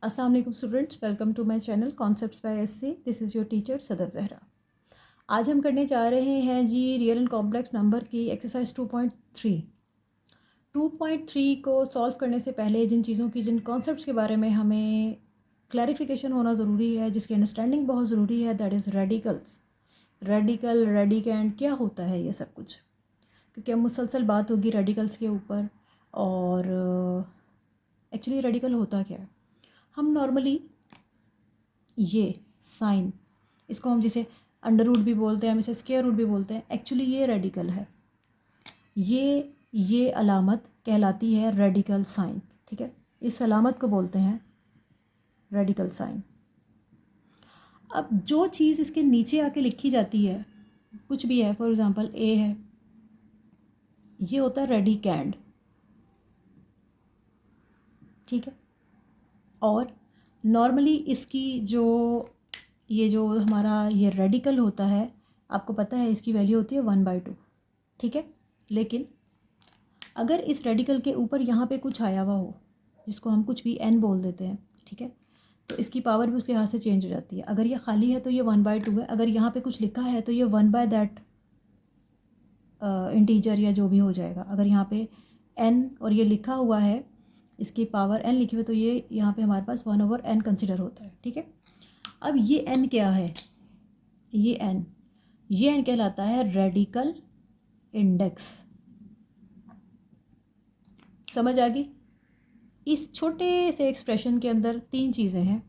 अस्सलाम वालेकुम students, welcome to my channel concepts by SC. This is your teacher Sadaf Zahra. आज हम करने जा रहे हैं जी रियल एंड कॉम्प्लेक्स नंबर की एक्सरसाइज 2.3। 2.3 को सॉल्व करने से पहले जिन कॉन्सेप्ट्स के बारे में हमें क्लैरिफिकेशन होना ज़रूरी है, जिसकी अंडरस्टैंडिंग बहुत ज़रूरी है, that is radicals. Radical, radicand क्या होता है ये सब कुछ, क्योंकि अब मुसलसल बात होगी रेडिकल्स के ऊपर। और एक्चुअली रेडिकल होता क्या है, हम नॉर्मली ये साइन, इसको हम जिसे अंडर रूट भी बोलते हैं, हम इसे स्क्वायर रूट भी बोलते हैं, एक्चुअली ये रेडिकल है। ये अलामत कहलाती है रेडिकल साइन। ठीक है, इस अलामत को बोलते हैं रेडिकल साइन। अब जो चीज़ इसके नीचे आके लिखी जाती है, कुछ भी है, फॉर एग्ज़ाम्पल ए है, ये होता है रेडिकैंड। ठीक है, और नॉर्मली इसकी जो हमारा ये रेडिकल होता है, आपको पता है इसकी वैल्यू होती है 1/2। ठीक है, लेकिन अगर इस रेडिकल के ऊपर यहाँ पे कुछ आया हुआ हो, जिसको हम कुछ भी n बोल देते हैं, ठीक है, तो इसकी पावर भी उस लिहाज से चेंज हो जाती है। अगर ये खाली है तो ये 1/2 है, अगर यहाँ पे कुछ लिखा है तो ये 1/that इंटीजर या जो भी हो जाएगा। अगर यहाँ पे n और ये लिखा हुआ है, इसकी पावर n लिखी हुई है, तो ये यहाँ पे हमारे पास 1/n कंसिडर होता है। ठीक है, अब ये n क्या है, ये n कहलाता है रेडिकल इंडेक्स। समझ आ गई? इस छोटे से एक्सप्रेशन के अंदर तीन चीज़ें हैं।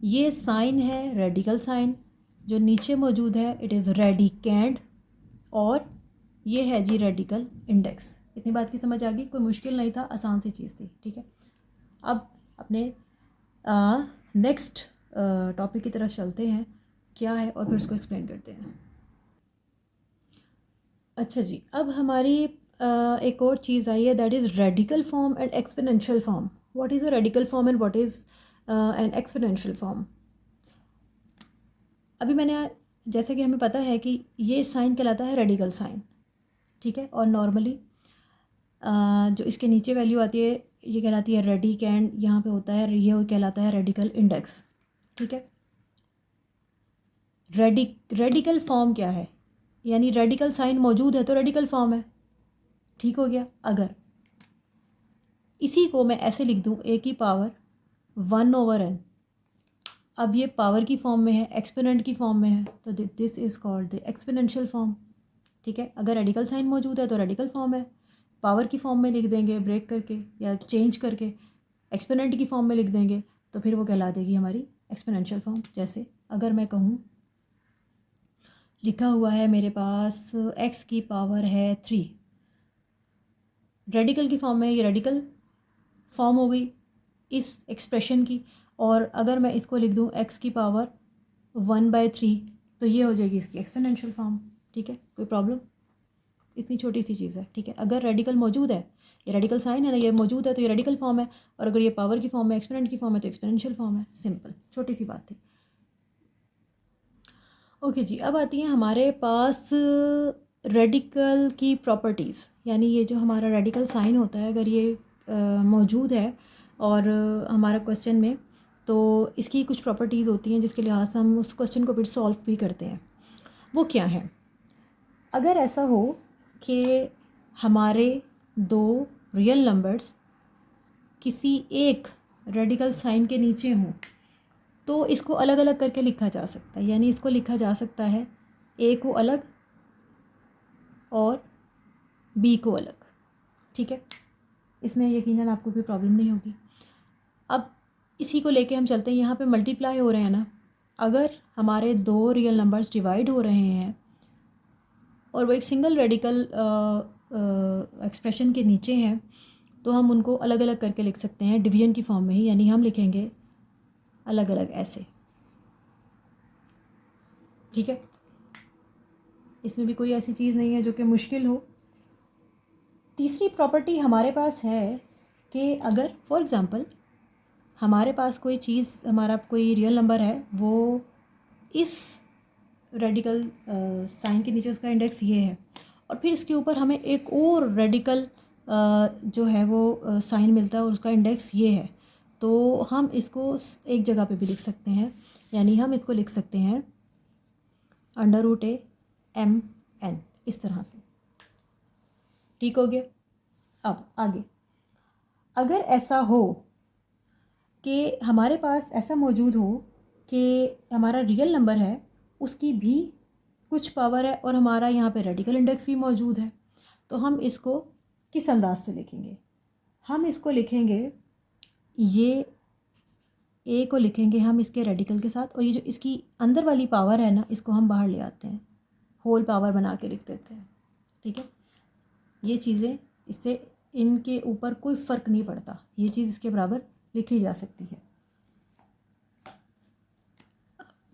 ये साइन है रेडिकल साइन, जो नीचे मौजूद है इट इज़ रेडिकेंड, और ये है जी रेडिकल इंडेक्स। इतनी बात की समझ आ गई? कोई मुश्किल नहीं था, आसान सी चीज़ थी। ठीक है, अब अपने नेक्स्ट टॉपिक की तरफ चलते हैं, क्या है, और फिर उसको एक्सप्लेन करते हैं। अच्छा जी, अब हमारी एक और चीज़ आई है, that is radical form and exponential form. What is a radical form and what is an exponential form? अभी मैंने, जैसे कि हमें पता है कि ये साइन कहलाता है रेडिकल साइन। ठीक है, और नॉर्मली जो इसके नीचे वैल्यू आती है ये कहलाती है रेडिकेंड, यहाँ पे होता है ये कहलाता है रेडिकल इंडेक्स। ठीक है, रेडिकल फॉर्म क्या है, यानी रेडिकल साइन मौजूद है तो रेडिकल फॉर्म है। ठीक हो गया। अगर इसी को मैं ऐसे लिख दूँ a की पावर 1/n, अब ये पावर की फॉर्म में है, एक्सपोनेंट की फॉर्म में है, तो this is called the exponential form. ठीक है, अगर रेडिकल साइन मौजूद है तो रेडिकल फॉर्म है, पावर की फॉर्म में लिख देंगे ब्रेक करके या चेंज करके, एक्सपोनेंट की फॉर्म में लिख देंगे, तो फिर वो कहला देगी हमारी एक्सपोनेंशियल फॉर्म। जैसे अगर मैं कहूँ, लिखा हुआ है मेरे पास x की पावर है 3, रेडिकल की फॉर्म में, ये रेडिकल फॉर्म हो गई इस एक्सप्रेशन की। और अगर मैं इसको लिख दूँ x की पावर 1/3, तो ये हो जाएगी इसकी एक्सपोनेंशियल फॉर्म। ठीक है, कोई प्रॉब्लम? इतनी छोटी सी चीज़ है। ठीक है, अगर रेडिकल मौजूद है, ये रेडिकल साइन है ना, ये मौजूद है तो ये रेडिकल फॉर्म है, और अगर ये पावर की फॉर्म में, एक्सपोनेंट की फॉर्म है, तो एक्सपोनेंशियल फॉर्म है। सिंपल, छोटी सी बात थी। ओके जी, अब आती हैं हमारे पास रेडिकल की प्रॉपर्टीज़, यानी ये जो हमारा रेडिकल साइन होता है, अगर ये मौजूद है और हमारा क्वेश्चन में, तो इसकी कुछ प्रॉपर्टीज़ होती हैं जिसके लिहाज से हम उस क्वेश्चन को फिर सॉल्व भी करते हैं। वो क्या है? अगर ऐसा हो कि हमारे दो रियल नंबर्स किसी एक रेडिकल साइन के नीचे हों, तो इसको अलग अलग करके लिखा जा सकता है। यानी इसको लिखा जा सकता है ए को अलग और बी को अलग। ठीक है, इसमें यकीनन आपको कोई प्रॉब्लम नहीं होगी। अब इसी को लेके हम चलते हैं, यहाँ पे मल्टीप्लाई हो रहे हैं ना, अगर हमारे दो रियल नंबर्स डिवाइड हो रहे हैं और वो एक सिंगल रेडिकल एक्सप्रेशन के नीचे हैं, तो हम उनको अलग अलग करके लिख सकते हैं डिवीजन की फॉर्म में ही। यानी हम लिखेंगे अलग अलग ऐसे। ठीक है, इसमें भी कोई ऐसी चीज़ नहीं है जो कि मुश्किल हो। तीसरी प्रॉपर्टी हमारे पास है कि अगर फॉर एग्ज़ाम्पल हमारे पास कोई चीज़, हमारा कोई रियल नंबर है, वो इस रेडिकल साइन के नीचे उसका इंडेक्स ये है, और फिर इसके ऊपर हमें एक और रेडिकल जो है वो साइन मिलता है और उसका इंडेक्स ये है, तो हम इसको एक जगह पे भी लिख सकते हैं, यानी हम इसको लिख सकते हैं √a/m(n) इस तरह से। ठीक हो गया। अब आगे, अगर ऐसा हो कि हमारे पास ऐसा मौजूद हो कि हमारा रियल नंबर है, उसकी भी कुछ पावर है और हमारा यहाँ पे रेडिकल इंडेक्स भी मौजूद है, तो हम इसको किस अंदाज से लिखेंगे? हम इसको लिखेंगे, ये ए को लिखेंगे हम इसके रेडिकल के साथ, और ये जो इसकी अंदर वाली पावर है ना, इसको हम बाहर ले आते हैं, होल पावर बना के लिख देते हैं। ठीक है, ये चीज़ें, इससे इनके ऊपर कोई फ़र्क नहीं पड़ता, ये चीज़ इसके बराबर लिखी जा सकती है।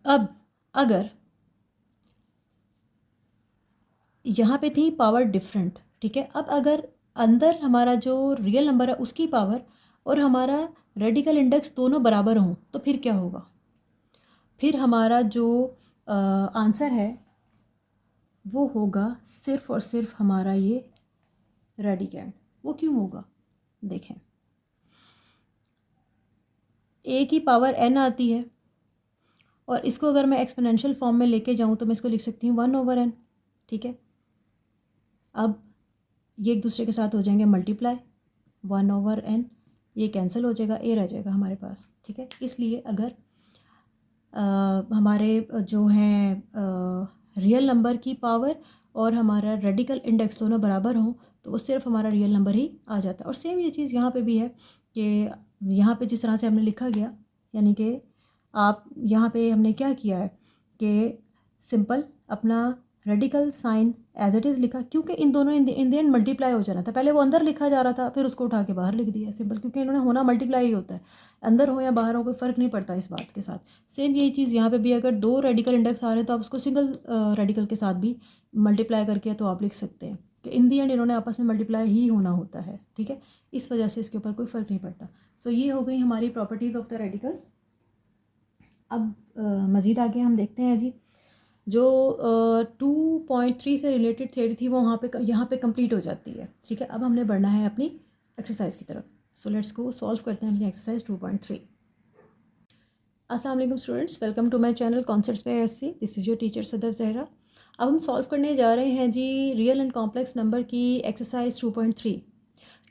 अब अगर यहाँ पे थी पावर डिफरेंट, ठीक है, अब अगर अंदर हमारा जो रियल नंबर है उसकी पावर और हमारा रेडिकल इंडेक्स दोनों बराबर हों, तो फिर क्या होगा? फिर हमारा जो आंसर है वो होगा सिर्फ़ और सिर्फ हमारा ये रेडिकेंड। वो क्यों होगा? देखें, ए की पावर n आती है, और इसको अगर मैं एक्सपोनेंशियल फॉर्म में लेके जाऊँ तो मैं इसको लिख सकती हूँ 1/n। ठीक है, अब ये एक दूसरे के साथ हो जाएंगे मल्टीप्लाई, 1/n, ये कैंसिल हो जाएगा, ए रह जाएगा हमारे पास। ठीक है, इसलिए अगर हमारे जो हैं रियल नंबर की पावर और हमारा रेडिकल इंडेक्स दोनों बराबर हों, तो वो सिर्फ हमारा रियल नंबर ही आ जाता है। और सेम ये चीज़ यहाँ पे भी है कि यहाँ पे जिस तरह से हमने लिखा गया, यानी कि आप यहाँ पे हमने क्या किया है कि सिंपल अपना radical sign as it is लिखा, क्योंकि इन दोनों इन द एंड मल्टीप्लाई हो जाना था। पहले वो अंदर लिखा जा रहा था, फिर उसको उठा के बाहर लिख दिया सिंपल, क्योंकि इन्होंने होना मल्टीप्लाई ही होता है, अंदर हो या बाहर हो कोई फ़र्क नहीं पड़ता इस बात के साथ। सेम यही चीज़ यहाँ पे भी, अगर दो रेडिकल इंडेक्स आ रहे हैं तो आप उसको सिंगल रेडिकल के साथ भी मल्टीप्लाई करके तो आप लिख सकते हैं कि इन दी एंड इन्होंने आपस में मल्टीप्लाई ही होना होता है। ठीक है, इस वजह से इसके ऊपर कोई फ़र्क नहीं पड़ता। सो ये हो गई हमारी प्रॉपर्टीज़ ऑफ द रेडिकल्स। अब मज़ीद आगे हम देखते हैं जी, जो 2.3 से रिलेटेड थ्योरी थी वो यहाँ पे कंप्लीट हो जाती है। ठीक है, अब हमने बढ़ना है अपनी एक्सरसाइज की तरफ। सो लेट्स को सॉल्व करते हैं अपनी एक्सरसाइज 2.3। अस्सलाम वालेकुम students, welcome to my channel concepts by SC. This is your teacher Sadaf Zahra. अब हम सॉल्व करने जा रहे हैं जी रियल एंड कॉम्प्लेक्स नंबर की एक्सरसाइज 2.3।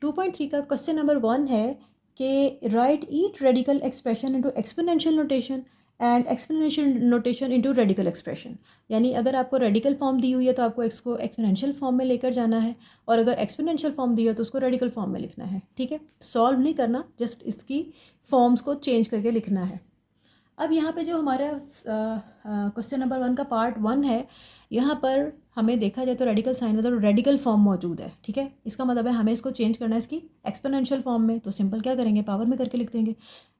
2.3 का क्वेश्चन नंबर 1 है कि write each radical expression into exponential notation and exponential notation into radical expression. यानी अगर आपको रेडिकल फॉर्म दी हुई है तो आपको इसको एक्सपोनेंशियल फॉर्म में लेकर जाना है, और अगर एक्सपोनेंशियल फॉर्म दी हो तो उसको रेडिकल फॉर्म में लिखना है। ठीक है, सॉल्व नहीं करना, जस्ट इसकी फॉर्म्स को चेंज करके लिखना है। अब यहाँ पे जो हमारा क्वेश्चन नंबर 1 का पार्ट 1 है, यहाँ पर हमें देखा जाए तो रेडिकल साइन मतलब रेडिकल फॉर्म मौजूद है। ठीक है, इसका मतलब है हमें इसको चेंज करना है इसकी एक्सपोनेंशियल फॉर्म में। तो सिंपल क्या करेंगे, पावर में करके लिख देंगे।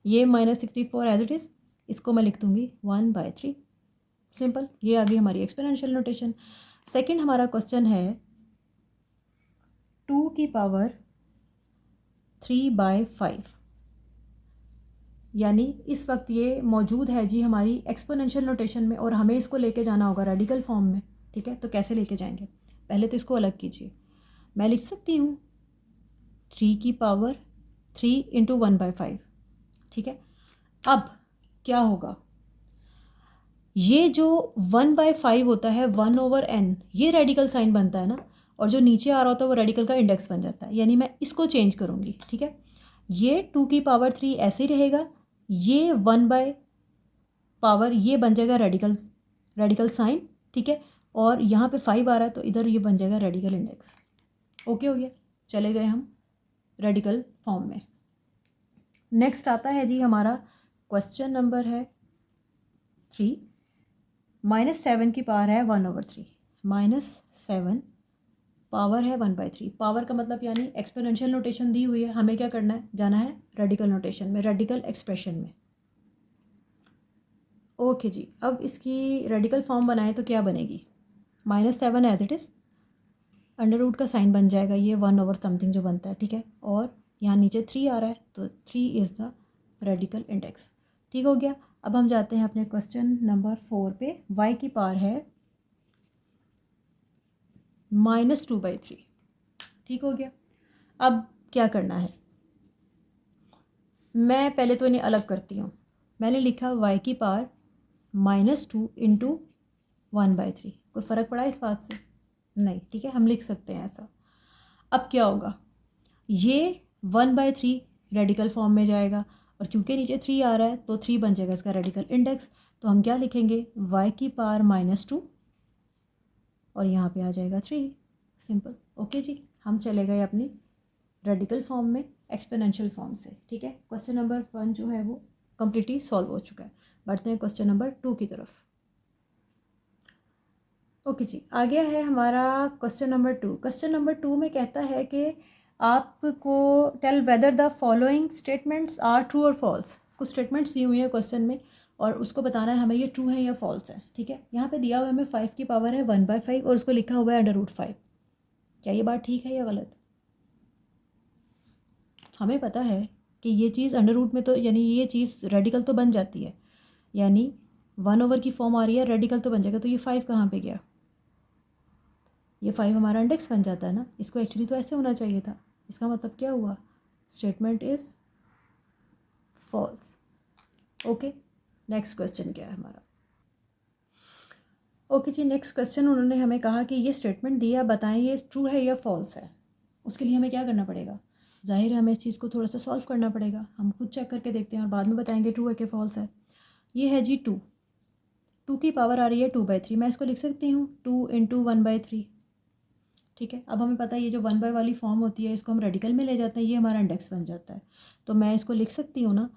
ये -64 एज इट इज़, इसको मैं लिख दूँगी 1/3। सिंपल, ये आ गई हमारी एक्सपोनेंशियल नोटेशन। सेकेंड हमारा क्वेश्चन है 2 की पावर 3/5, यानी इस वक्त ये मौजूद है जी हमारी एक्सपोनेंशियल नोटेशन में, और हमें इसको लेके जाना होगा रेडिकल फॉर्म में। ठीक है, तो कैसे लेके जाएंगे? पहले तो इसको अलग कीजिए। मैं लिख सकती हूँ 3 की पावर 3 इंटू 1/5। ठीक है, अब क्या होगा, ये जो 1/5 होता है 1/n, ये रेडिकल साइन बनता है ना, और जो नीचे आ रहा होता है वो रेडिकल का इंडेक्स बन जाता है। यानी मैं इसको चेंज करूँगी। ठीक है, ये 2 की पावर 3 ऐसे ही रहेगा, ये 1/पावर ये बन जाएगा रेडिकल साइन। ठीक है, और यहाँ पे 5 आ रहा है तो इधर ये बन जाएगा रेडिकल इंडेक्स। ओके हो गया, चले गए हम रेडिकल फॉर्म में। नेक्स्ट आता है जी हमारा क्वेश्चन नंबर है 3। -7 की पावर है 1/3, -7 पावर है 1/3। पावर का मतलब यानी एक्सपोनेंशियल नोटेशन दी हुई है, हमें क्या करना है, जाना है रेडिकल नोटेशन में, रेडिकल एक्सप्रेशन में। ओके जी, अब इसकी रेडिकल फॉर्म बनाएं तो क्या बनेगी, -7 as it is, under root का साइन बन जाएगा, ये 1/समथिंग जो बनता है। ठीक है, और यहाँ नीचे 3 आ रहा है तो 3 इज़ द रेडिकल इंडेक्स। ठीक हो गया। अब हम जाते हैं अपने क्वेश्चन नंबर 4 पे। y की पावर है -2/3। ठीक हो गया। अब क्या करना है, मैं पहले तो इन्हें अलग करती हूँ। मैंने लिखा y की पावर -2 इंटू 1/3। कोई फ़र्क पड़ा इस बात से? नहीं, ठीक है, हम लिख सकते हैं ऐसा। अब क्या होगा, ये 1/3 रेडिकल फॉर्म में जाएगा और क्योंकि नीचे 3 आ रहा है तो 3 बन जाएगा इसका रेडिकल इंडेक्स। तो हम क्या लिखेंगे, y की पावर -2 और यहाँ पे आ जाएगा 3। सिंपल। ओके जी, हम चले गए अपनी रेडिकल फॉर्म में एक्सपोनेंशियल फॉर्म से। ठीक है, क्वेश्चन नंबर 1 जो है वो कम्प्लीटली सॉल्व हो चुका है। बढ़ते हैं क्वेश्चन नंबर 2 की तरफ। ओके जी, आ गया है हमारा क्वेश्चन नंबर 2। क्वेश्चन नंबर 2 में कहता है कि आपको tell whether the following statements are true और फॉल्स। कुछ स्टेटमेंट्स दी हुई हैं क्वेश्चन में और उसको बताना है हमें ये ट्रू है या फॉल्स है। ठीक है, यहाँ पे दिया हुआ है हमें 5 की पावर है 1/5 और उसको लिखा हुआ है √5। क्या ये बात ठीक है या गलत? हमें पता है कि ये चीज़ अंडर रूट में तो यानी ये चीज़ रेडिकल तो बन जाती है, यानी 1/, की फॉर्म आ रही है, रेडिकल तो बन जाएगा। तो ये 5 कहाँ पे गया? ये 5 हमारा इंडेक्स बन जाता है ना। इसको एक्चुअली तो ऐसे होना चाहिए था। इसका मतलब क्या हुआ, statement is false. Okay, next question क्या है हमारा। ओके जी, नेक्स्ट क्वेश्चन उन्होंने हमें कहा कि ये स्टेटमेंट दिया, बताएं ये ट्रू है या फॉल्स है। उसके लिए हमें क्या करना पड़ेगा, जाहिर है हमें इस चीज़ को थोड़ा सा सॉल्व करना पड़ेगा। हम खुद चेक करके देखते हैं और बाद में बताएंगे ट्रू है कि फॉल्स है। ये है जी 2 की पावर आ रही है 2/3। मैं इसको लिख सकती हूँ 2 इंटू 1/3। ठीक है, अब हमें पता है ये जो 1 वाली फॉर्म होती है इसको हम रेडिकल में ले जाते हैं, ये हमारा इंडेक्स बन जाता है। तो मैं इसको लिख सकती हूँ ना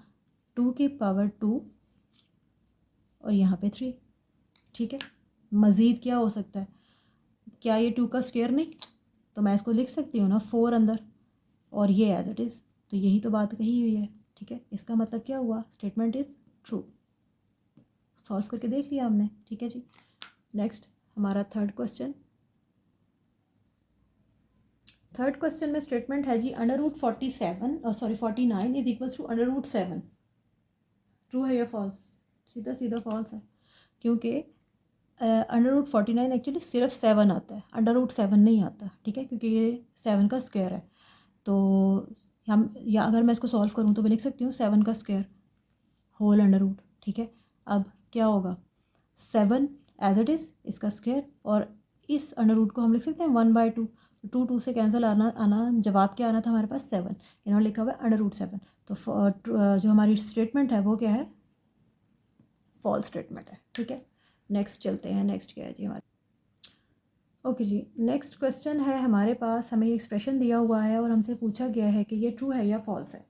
2 की पावर 2 और यहाँ पे 3। ठीक है, मज़ीद क्या हो सकता है, क्या ये 2 का स्क्वायर नहीं? तो मैं इसको लिख सकती हूँ ना 4 अंदर और ये एज इट इज़। तो यही तो बात कही हुई है। ठीक है, इसका मतलब क्या हुआ, स्टेटमेंट इज़ ट्रू। सॉल्व करके देख लिया हमने। ठीक है जी, नेक्स्ट हमारा थर्ड क्वेश्चन। थर्ड क्वेश्चन में स्टेटमेंट है जी √49 इज इक्वल्स टू √7। ट्रू है या फॉल्स? सीधा सीधा फॉल्स है, क्योंकि √49 एक्चुअली सिर्फ 7 आता है, √7 नहीं आता। ठीक है, क्योंकि ये 7 का स्क्वायर है। तो हम या अगर मैं इसको सॉल्व करूँ तो मैं लिख सकती हूँ 7 का स्क्वायर होल √। ठीक है, अब क्या होगा, 7 एज इट इज़ इसका स्क्वायर और इस √, को हम लिख सकते हैं 1/2। 2 से कैंसिल आना आना जवाब क्या आना था हमारे पास 7। इन्होंने लिखा हुआ है √7। तो जो हमारी स्टेटमेंट है वो क्या है, फॉल्स स्टेटमेंट है। ठीक है, नेक्स्ट चलते हैं। नेक्स्ट क्या है जी हमारे। ओके जी, नेक्स्ट क्वेश्चन है हमारे पास, हमें एक्सप्रेशन दिया हुआ है और हमसे पूछा गया है कि ये ट्रू है या फॉल्स है।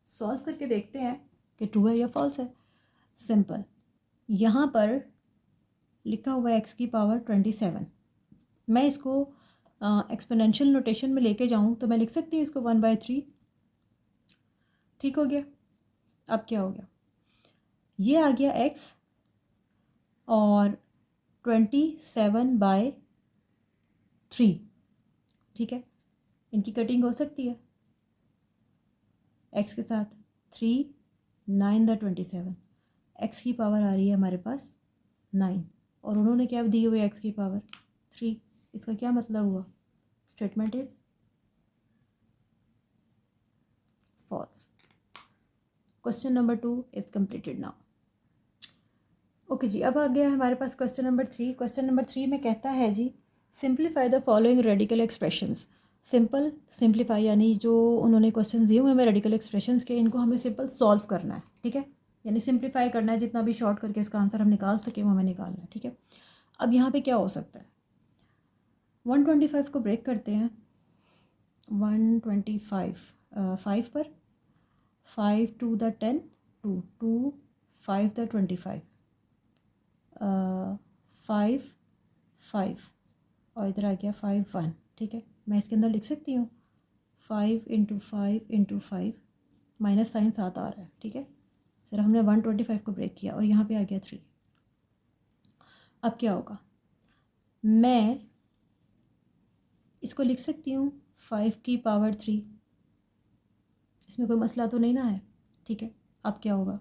सॉल्व करके देखते हैं कि ट्रू है या फॉल्स है। सिंपल, यहाँ पर लिखा हुआ है x की पावर 27। मैं इसको एक्सपोनेंशियल नोटेशन में लेके जाऊँ तो मैं लिख सकती हूँ इसको 1/3। ठीक हो गया। अब क्या हो गया, ये आ गया x और 27/3। ठीक है, इनकी कटिंग हो सकती है x के साथ। 3 9 द 27, x की पावर आ रही है हमारे पास 9 और उन्होंने क्या दी हुई है x की पावर 3। इसका क्या मतलब हुआ, statement is false. Question number 2 is completed now. Okay जी, अब आ गया है हमारे पास क्वेश्चन नंबर 3। क्वेश्चन नंबर 3 में कहता है जी simplify the following radical expressions. Simple simplify यानी जो उन्होंने क्वेश्चन दिए हुए हमें रेडिकल एक्सप्रेशंस के, इनको हमें सिंपल सॉल्व करना है। ठीक है, यानी सिंप्लीफाई करना है, जितना भी शॉर्ट करके इसका आंसर हम निकाल सकें वो हमें निकालना है। ठीक है, अब यहाँ पे क्या हो सकता है, 125 को ब्रेक करते हैं। 125 5 पर, 5 2 द 10, 2 2 5 द 25, 5 5 और इधर आ गया 5 1। ठीक है, मैं इसके अंदर लिख सकती हूँ 5 इंटू 5 इंटू 5, माइनस साइन साथ आ रहा है। ठीक है, सिर्फ हमने 125 को ब्रेक किया और यहाँ पे आ गया 3। अब क्या होगा, मैं इसको लिख सकती हूँ 5 की पावर 3। इसमें कोई मसला तो नहीं ना है। ठीक है, अब क्या होगा,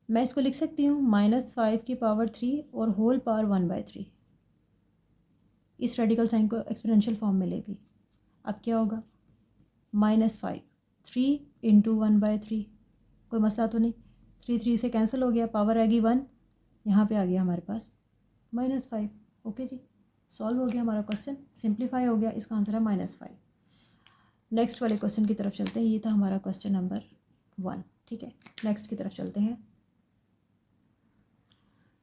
मैं इसको लिख सकती हूँ -5 की पावर 3 और होल पावर 1/3। इस रेडिकल साइन को एक्सपोनेंशियल फॉर्म में लेगी। अब क्या होगा, -5 3 इंटू 1/3 कोई मसला तो नहीं। 3 से कैंसिल हो गया, पावर आएगी 1, यहाँ पे आ गया हमारे पास -5। ओके जी, सॉल्व हो गया हमारा क्वेश्चन, सिंप्लीफाई हो गया, इसका आंसर है -5। नेक्स्ट वाले क्वेश्चन की तरफ चलते हैं। ये था हमारा क्वेश्चन नंबर 1। ठीक है, नेक्स्ट की तरफ चलते हैं।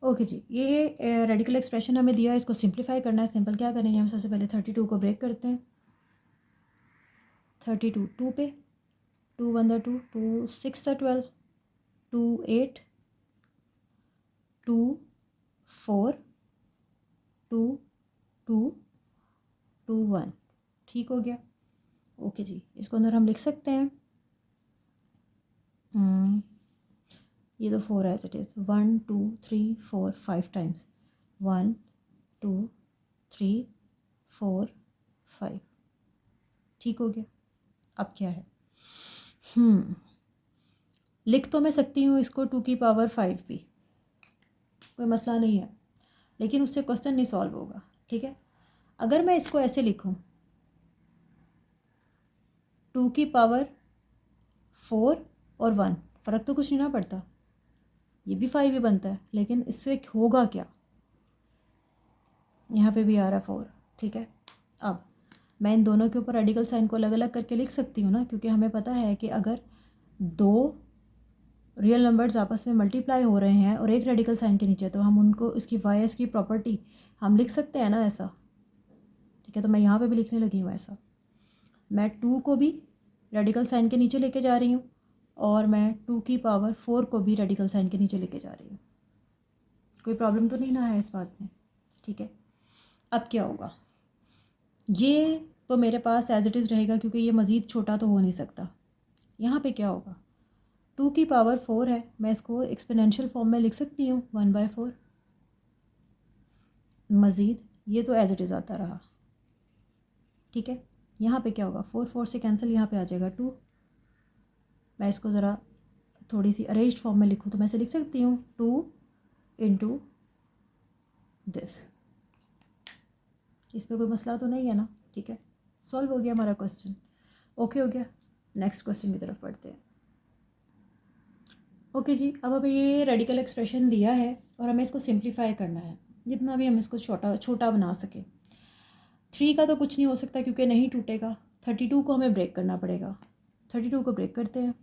ओके जी, ये रेडिकल एक्सप्रेशन हमें दिया है, इसको सिंप्लीफाई करना है। सिंपल क्या करेंगे हम, सबसे पहले 32 को ब्रेक करते हैं। 32 2 पे, 2 1 2, 2 6 12, 2 8, 2 4, 2 2, 2 1। ठीक हो गया। ओके जी, इसको अंदर हम लिख सकते हैं। ये तो 4 एज इट इज़, 1 2 3 4 5 टाइम्स, 1 2 3 4 5। ठीक हो गया। अब क्या है, लिख तो मैं सकती हूँ इसको 2 की पावर 5 भी, कोई मसला नहीं है, लेकिन उससे क्वेश्चन नहीं सॉल्व होगा। ठीक है, अगर मैं इसको ऐसे लिखूँ 2 की पावर 4 और 1, फ़र्क तो कुछ नहीं ना पड़ता, ये भी 5 ही बनता है, लेकिन इससे होगा क्या, यहाँ पे भी आ रहा 4। ठीक है, अब मैं इन दोनों के ऊपर रेडिकल साइन को अलग अलग करके लिख सकती हूँ ना, क्योंकि हमें पता है कि अगर 2 रियल नंबर्स आपस में मल्टीप्लाई हो रहे हैं और एक रेडिकल साइन के नीचे, तो हम उनको इसकी वाई की प्रॉपर्टी हम लिख सकते हैं ना ऐसा। ठीक है, तो मैं यहाँ पे भी लिखने लगी हूँ ऐसा। मैं 2 को भी रेडिकल साइन के नीचे लेके जा रही हूँ और मैं 2 की पावर 4 को भी रेडिकल साइन के नीचे लेके जा रही हूँ। कोई प्रॉब्लम तो नहीं ना है इस बात में। ठीक है, अब क्या होगा, ये तो मेरे पास एज इट इज़ रहेगा, क्योंकि ये मज़ीद छोटा तो हो नहीं सकता। यहाँ पे क्या होगा, 2 की पावर 4 है, मैं इसको एक्सपोनेंशियल फॉर्म में लिख सकती हूँ 1/4। मज़ीद ये तो एज इट इज़ आता रहा। ठीक है, यहाँ पे क्या होगा, 4 4 से कैंसिल, यहाँ पे आ जाएगा 2। मैं इसको ज़रा थोड़ी सी अरेंज्ड फॉर्म में लिखूँ तो मैं इसे लिख सकती हूँ 2 इंटू दिस। इस पर कोई मसला तो नहीं है ना। ठीक है, सॉल्व हो गया हमारा क्वेश्चन। ओके हो गया, नेक्स्ट क्वेश्चन की तरफ पढ़ते हैं। ओके जी, अब हमें ये रेडिकल एक्सप्रेशन दिया है और हमें इसको सिंप्लीफाई करना है, जितना भी हम इसको छोटा छोटा बना सकें। 3 का तो कुछ नहीं हो सकता क्योंकि नहीं टूटेगा। 32 को हमें ब्रेक करना पड़ेगा। 32 को ब्रेक करते हैं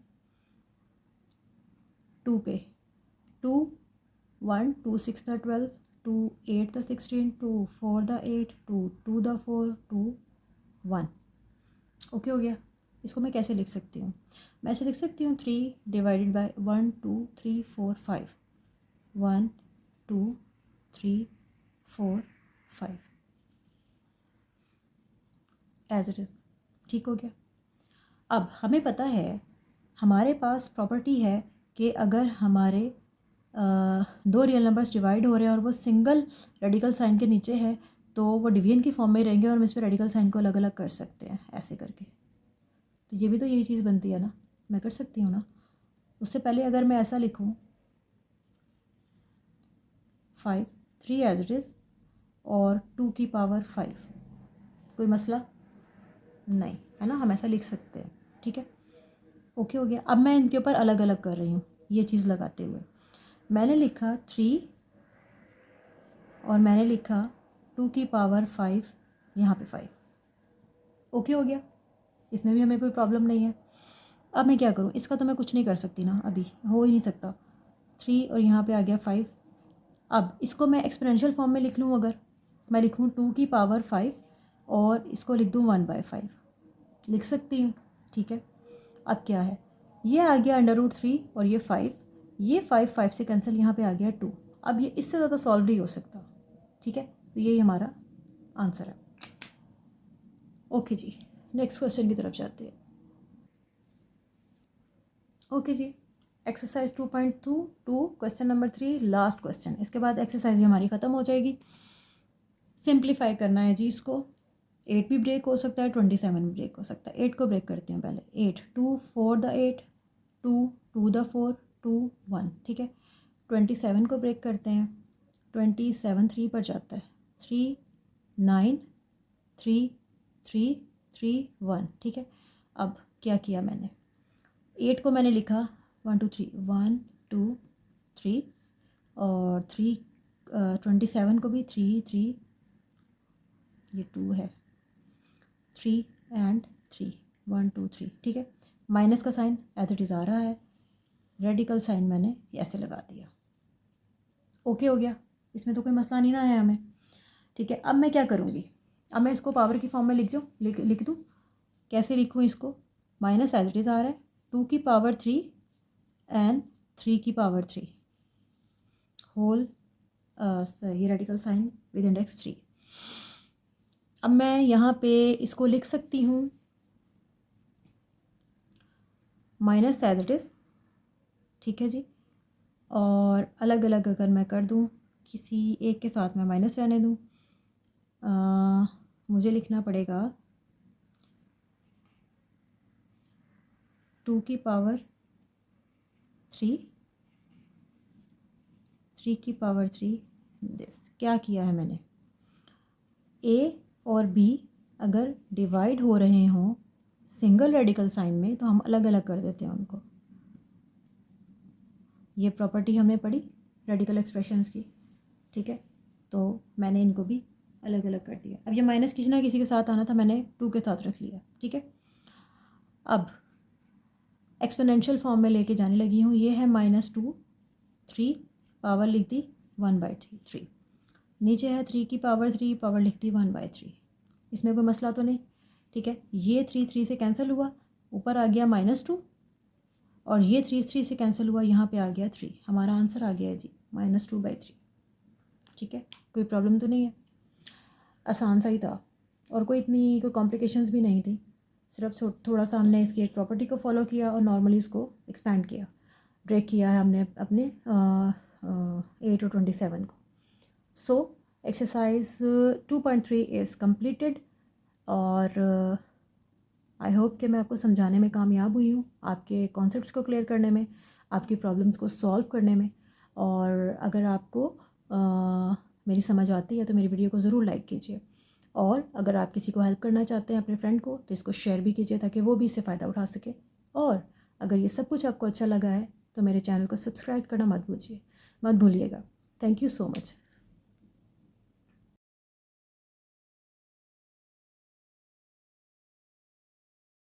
2 पे, 2 1 2 6 12, 2 8 16, 2 4 8, 2 2 4, 2 1। ओके हो गया। इसको मैं कैसे लिख सकती हूँ, मैं ऐसे लिख सकती हूँ 3 divided by 1 2 3 4 5, 1 2 3 4 5 as it is. ठीक हो गया। अब हमें पता है, हमारे पास प्रॉपर्टी है कि अगर हमारे 2 रियल नंबर्स डिवाइड हो रहे हैं और वो सिंगल रेडिकल साइन के नीचे है, तो वो डिवीजन की फॉर्म में रहेंगे और हम इस पर रेडिकल साइन को अलग अलग कर सकते हैं ऐसे करके। तो ये भी तो यही चीज़ बनती है ना, मैं कर सकती हूँ ना। उससे पहले अगर मैं ऐसा लिखूँ 5 3 एज इट इज़ और 2 की पावर 5, कोई मसला नहीं है ना, हम ऐसा लिख सकते हैं। ठीक है, ओके हो गया। अब मैं इनके ऊपर अलग अलग कर रही हूँ ये चीज़ लगाते हुए। मैंने लिखा 3 और मैंने लिखा 2 की पावर 5, यहाँ पे 5। ओके हो गया, इसमें भी हमें कोई प्रॉब्लम नहीं है। अब मैं क्या करूँ, इसका तो मैं कुछ नहीं कर सकती ना, अभी हो ही नहीं सकता। 3 और यहाँ पे आ गया 5। अब इसको मैं एक्सपोनेंशियल फॉर्म में लिख लूँ, अगर मैं लिखूँ 2 की पावर 5 और इसको लिख दूँ 1/5, लिख सकती हूँ। ठीक है, अब क्या है, ये आ गया √3 और ये 5, ये 5 से कैंसिल, यहाँ पे आ गया 2। अब ये इससे ज़्यादा सॉल्व नहीं हो सकता। ठीक है, तो यही हमारा आंसर है। ओके जी, नेक्स्ट क्वेश्चन की तरफ जाते हैं। ओके जी, exercise 2.2 question number 3, last question. इसके बाद एक्सरसाइज हमारी ख़त्म हो जाएगी। सिंप्लीफाई करना है जी इसको। 8 भी ब्रेक हो सकता है, 27 भी ब्रेक हो सकता है। 8 को ब्रेक करते हैं पहले। 8 2 4 8, 2 2 4, 2 1। ठीक है, 27 को ब्रेक करते हैं। 27 3 पर जाता है, 3 9 3 3 3 1। ठीक है, अब क्या किया मैंने, 8 को मैंने लिखा 1 2 3, 1 2 3, और 3 27 को भी 3 3, ये 2 है, 3 एंड 3, 1 2 3, ठीक है। माइनस का साइन एज इट इज़ आ रहा है, रेडिकल साइन मैंने ऐसे लगा दिया। ओके हो गया, इसमें तो कोई मसला नहीं ना है हमें, ठीक है। अब मैं क्या करूँगी, अब मैं इसको पावर की फॉर्म में लिख दूँ। कैसे लिखूँ इसको, माइनस एज इट इज़ आ रहा है, 2 की पावर 3 एंड 3 की पावर 3 होल, ये रेडिकल साइन विद इंडेक्स 3। अब मैं यहाँ पे इसको लिख सकती हूँ माइनस एज इट इज़, ठीक है जी। और अलग अलग अगर मैं कर दूँ, किसी एक के साथ मैं माइनस रहने दूँ, मुझे लिखना पड़ेगा 2 की पावर 3, 3 की पावर 3 दिस। क्या किया है मैंने, ए और बी अगर डिवाइड हो रहे हों सिंगल रेडिकल साइन में तो हम अलग अलग कर देते हैं उनको। ये प्रॉपर्टी हमने पढ़ी रेडिकल एक्सप्रेशंस की, ठीक है। तो मैंने इनको भी अलग अलग कर दिया। अब ये माइनस किसी ना किसी के साथ आना था, मैंने 2 के साथ रख लिया, ठीक है। अब एक्सपोनेंशियल फॉर्म में लेके जाने लगी हूँ। ये है -2 3, पावर लिख दी 1/3। नीचे है 3 की पावर 3, पावर लिख दी 1/3। इसमें कोई मसला तो नहीं, ठीक है। ये 3 3 से कैंसिल हुआ, ऊपर आ गया -2, और ये 3 3 से कैंसिल हुआ, यहाँ पे आ गया 3। हमारा आंसर आ गया है जी -2/3, ठीक है। कोई प्रॉब्लम तो नहीं है, आसान सा ही था, और कोई कॉम्प्लिकेशंस भी नहीं थी। सिर्फ थोड़ा सा हमने इसकी एक प्रॉपर्टी को फॉलो किया और नॉर्मली इसको एक्सपैंड किया, ब्रेक किया है हमने अपने 8 और 27 को। सो एक्सरसाइज 2.3 इज़ कम्प्लीटेड, और आई होप कि मैं आपको समझाने में कामयाब हुई हूँ, आपके कॉन्सेप्ट्स को क्लियर करने में, आपकी प्रॉब्लम्स को सॉल्व करने में। और अगर आपको मेरी समझ आती है तो मेरी वीडियो को ज़रूर लाइक कीजिए, और अगर आप किसी को हेल्प करना चाहते हैं अपने फ्रेंड को तो इसको शेयर भी कीजिए ताकि वो भी इससे फ़ायदा उठा सके। और अगर ये सब कुछ आपको अच्छा लगा है तो मेरे चैनल को सब्सक्राइब करना मत भूलिएगा। Thank you so much.